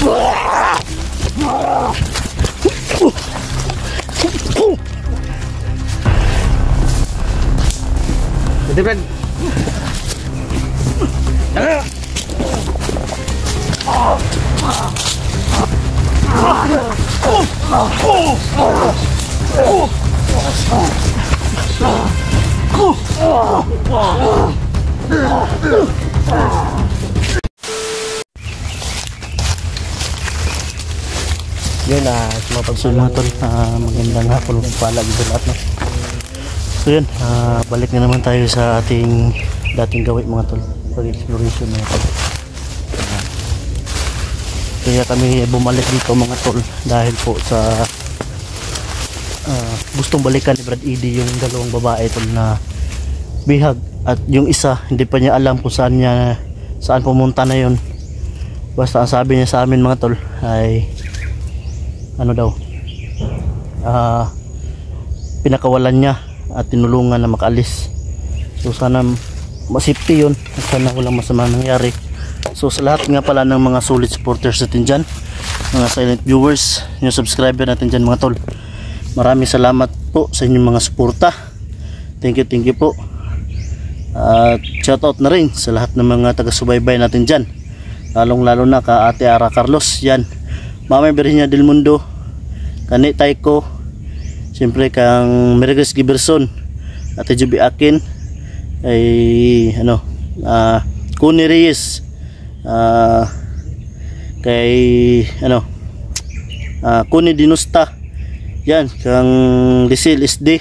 Ito Brad. Yun so mga tol, magandang hapon pala dito lahat, no? So yun, balik na naman tayo sa ating dating gawin mga tol, pag-exploration mga tol. Kaya kami bumalik dito mga tol dahil po sa gustong balikan ni Brad Eddy yung dalawang babae tol na bihag, at yung isa hindi pa niya alam kung saan pumunta na yun. Basta ang sabi niya sa amin mga tol ay ano daw, pinakawalan niya at tinulungan na makaalis. So sana masipti yun at sana walang masama nangyari. So sa lahat nga pala ng mga solid supporters natin dyan, mga silent viewers, yung subscriber natin dyan mga tol, maraming salamat po sa inyong mga suporta. Thank you po. At shoutout na rin sa lahat ng mga taga-subaybay natin dyan, lalong lalo na ka Ate Ara Carlos yan, Mama Virginia del Mundo, Kani Taiko, siyempre kang Merigres Giberson, Ate Juby Akin, ay Kuni Reyes, kay Kuni Dinusta yan, kang Lisil SD,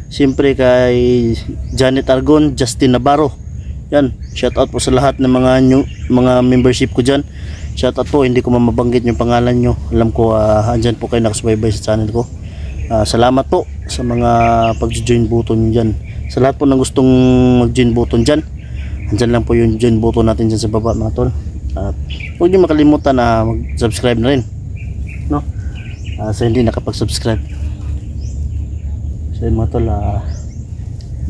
siyempre kay Janet Argon, Justin Navarro yan. Shoutout po sa lahat ng mga membership ko dyan. Shoutout po, hindi ko mabanggit yung pangalan nyo. Alam ko andyan po kayo nakasubaybay sa channel ko. Salamat po sa mga pag-join button nyo dyan. Sa lahat po na gustong mag-join button dyan, andyan lang po yung join button natin dyan sa baba mga tol. At huwag nyo makalimutan na mag-subscribe na rin, no? Sa hindi nakapag-subscribe. So yun mga tol,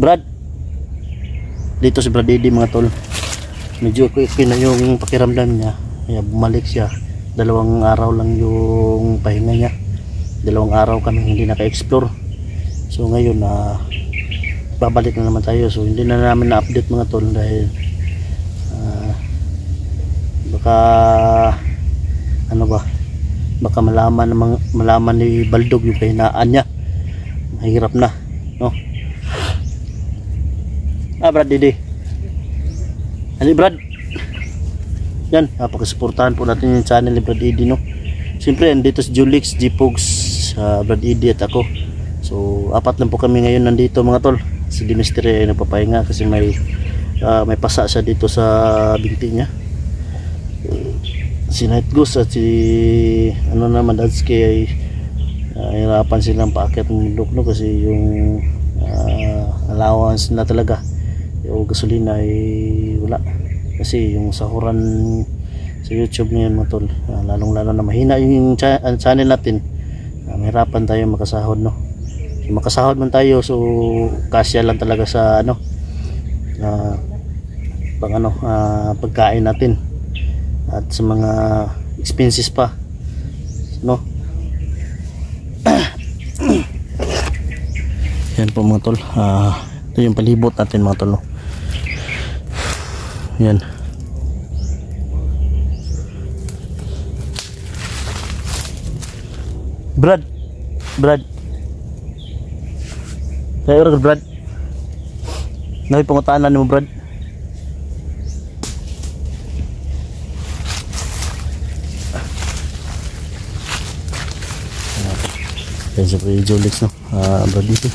Brad, dito si Brad Eddy mga tol, medyo okay na yung pakiramdam niya. Kaya bumalik siya. 2 araw lang yung pahinga niya. 2 araw kami hindi naka-explore. So ngayon babalik na naman tayo. So hindi na namin na-update mga tol dahil baka malaman ni Baldog yung kahinaan niya. Mahirap na, no? Brad Eddy, ano Brad? Yan, napakasuportahan po natin yung channel ni Brad Eddy, no? Siyempre, andito si Julix, G-Pogs, Brad Eddy at ako. So, 4 lang po kami ngayon nandito mga tol. Si Dimistri ay napapahinga kasi may pasa siya dito sa binti niya. Si Night Goose at si Dadsky ay hirapan silang paakyat ng bundok, no? Kasi yung allowance na talaga, yung gasolina ay wala. Kasi yung sahuran sa YouTube ngayon mga tol, lalong lalo na mahina yung channel natin, mahirapan tayo makasahod, no? So, makasahod man tayo, so kasya lang talaga sa pagkain natin at sa mga expenses pa, no? Yan po mga tol, ito yung palibot natin mga tol, no? Yan. Brad kayo rin Brad, nahi pangutanan mo Brad. Yan siya po yung Julix, no? Brad dito.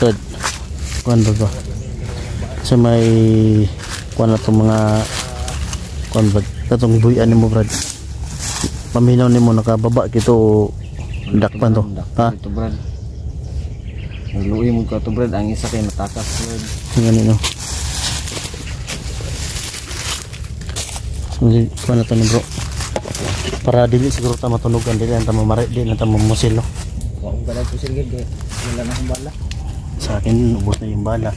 Brad, kuhan ba? So may kuhan na itong mga kuhan Brad, itong buyan mo Brad, paminaw ni mo nakababa kito dakpan to, ha? Ito Brad, nagluwi mo ka to Brad, ang isa kay matakas Brad. Ganun, no? Kuhan na ito ni bro, para dili siguro ta matunugan, dili na ta mamari, dili na ta mamusil, no? Huwag ka lang pusil gid, wala na akong bala. Sa akin ubos na yung bala.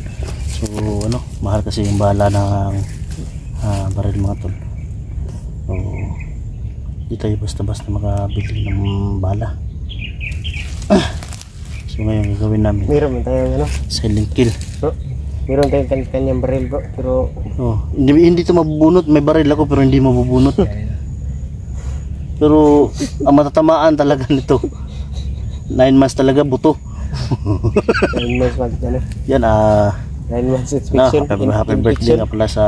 So ano, mahal kasi yung bala ng baril mga tol. So di tayo basta-basta makabili ng bala. So ngayon gagawin namin Meron man tayo ano? silent kill. Bro, meron tayong kanyang baril bro, pero Hindi to mabubunot. May baril ako pero hindi mabubunot. Pero ang matatamaan talaga nito 9 months talaga buto. 9 months mag ano? Yan 9 months inspection. happy birthday nga pala sa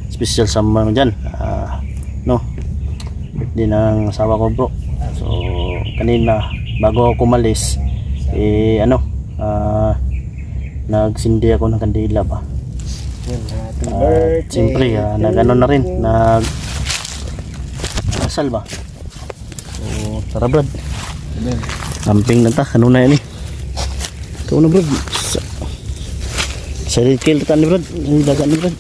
special summer dyan. No, birthday ng asawa ko bro. So kanina bago ako kumalis nagsindi ako ng kandila ba. Happy birthday. Siyempre nag-ano na rin, kasal ba. So tara brad, camping na ta. Ano na yan ito na brad, silent kill ta ni brad. Daga ni brad.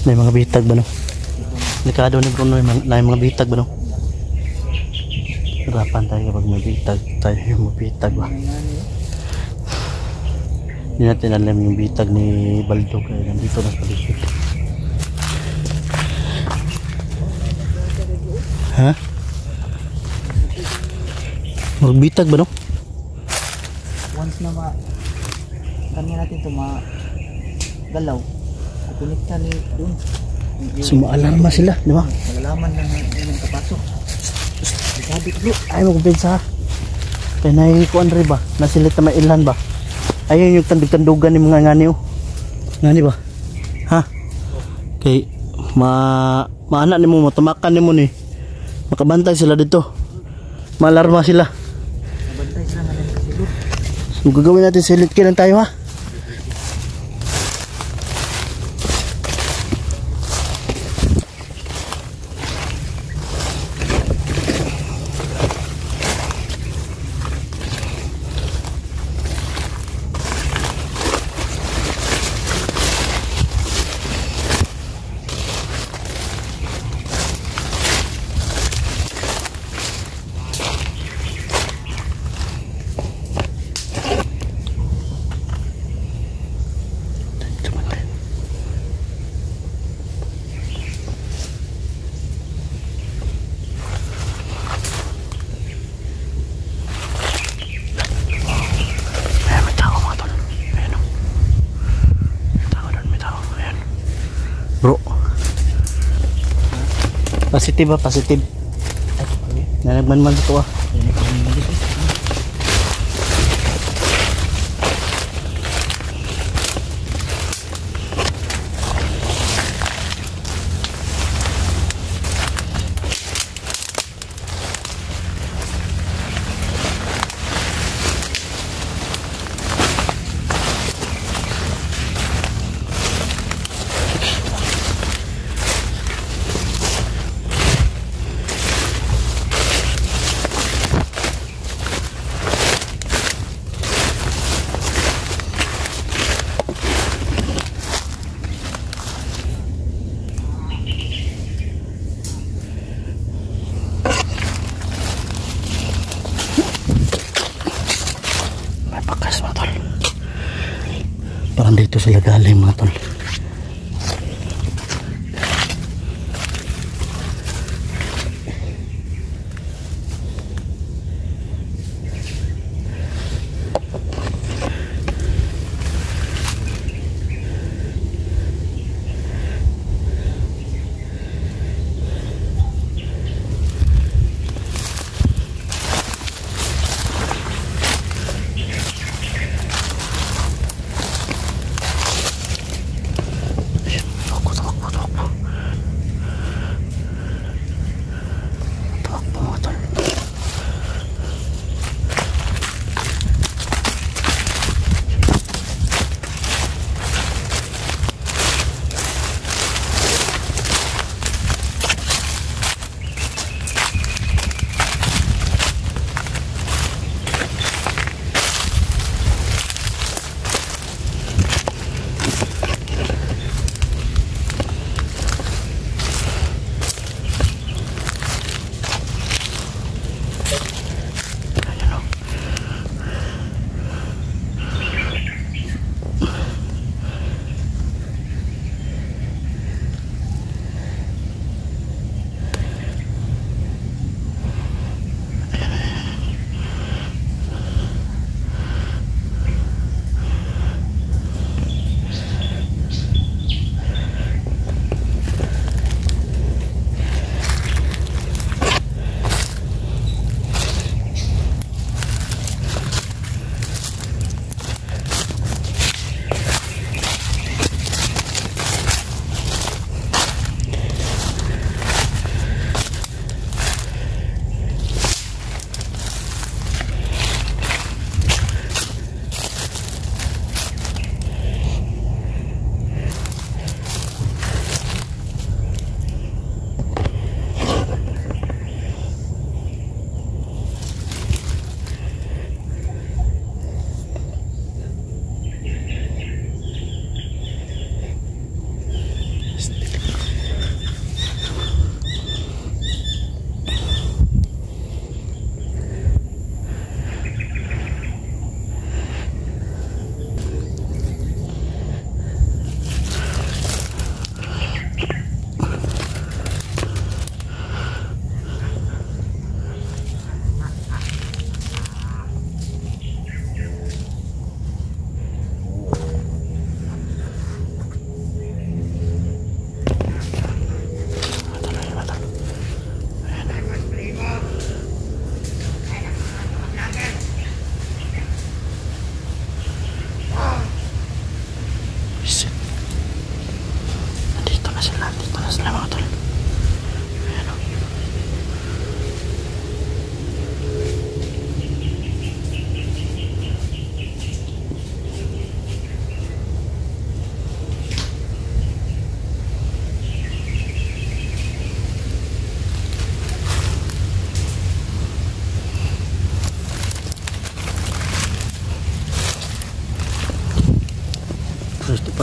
May mga bitag ba no? Likado ni Bruno, may mga bitag ba no? Hirapan tayo kapag may bitag. Tayo yung mabitag ba? Hindi natin alam yung bitag ni Baldo kaya nandito na sa paligid. Ha? Magbitag ba no? Once na kanya natin ito galaw. Kukunikta ni doon. Sumaalarma sila, di ba? Malalaman lang yung kapasok. Sabi bro. Ay, magpinsa. Kaya naikuan rin ba? Nasilit na may ilan ba? Ayun yung tandug-tandugan ni mga ngani oh. Ngani ba? Ha? Kay maana ni mo, matamakan ni mo ni. Makabantay sila dito. Maalarma sila. Nabantay sila nga ng kasilot. So gagawin natin silent kill lang tayo ha. Bro, positive ba? Positive. Nanagman-man ito ah. Parang dito sila galing mga tol.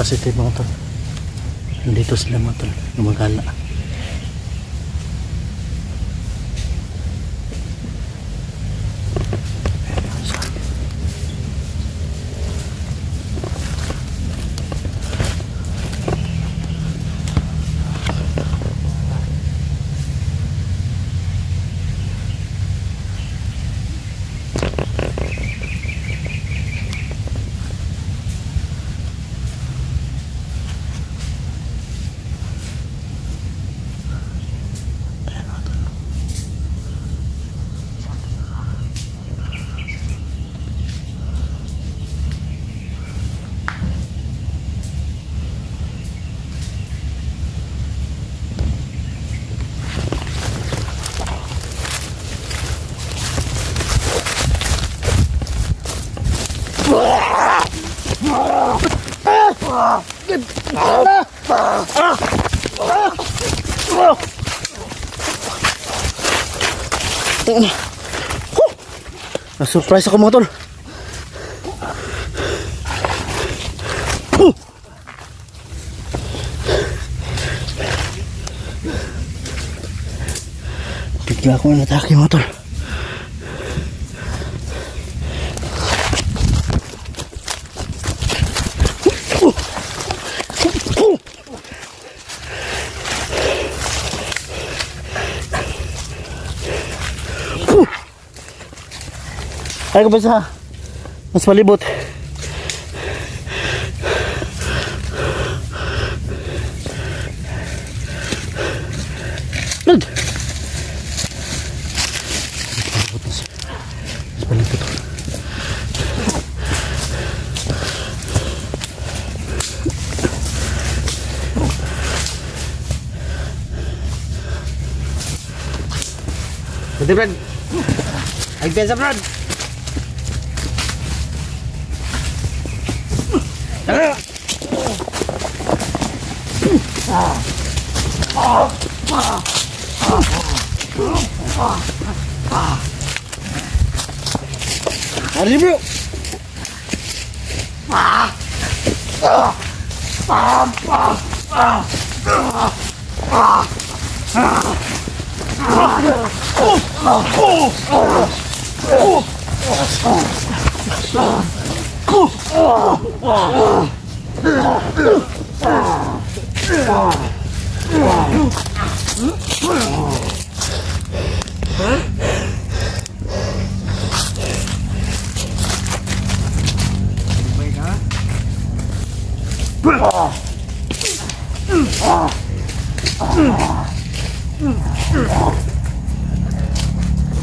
capacity mga tol. Nandito sila mga tol, gumagala. Na-surprise ako mga tol. Bigla ako natake mga tol. Ay, kabasa. Mas palibot. Lod. Mas palibot. Pwede, Brad. Ay, pensa, Brad. Tara! Hari bro!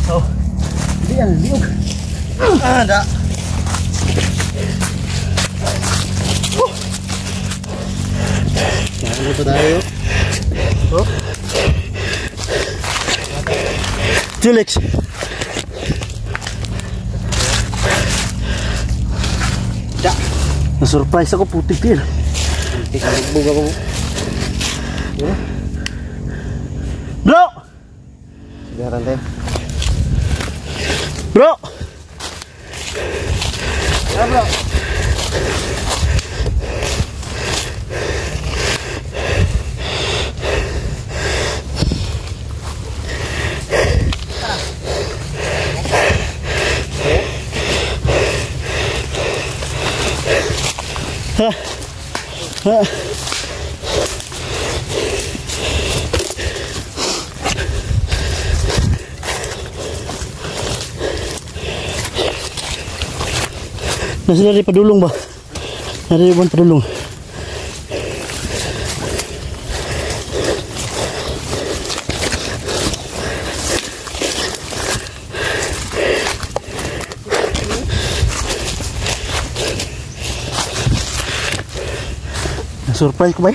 Oh, liang liuk. Ada. Jangan lupa tayo. Oh. Julex. Da. Na-surprise ako putik din. Ikabugbog ako. Bro! Biaran tayo. Bro! Ya bro. Ha. Ha. Nasa dari padulong ba? Dari bukan padulong. Surprise ko ba?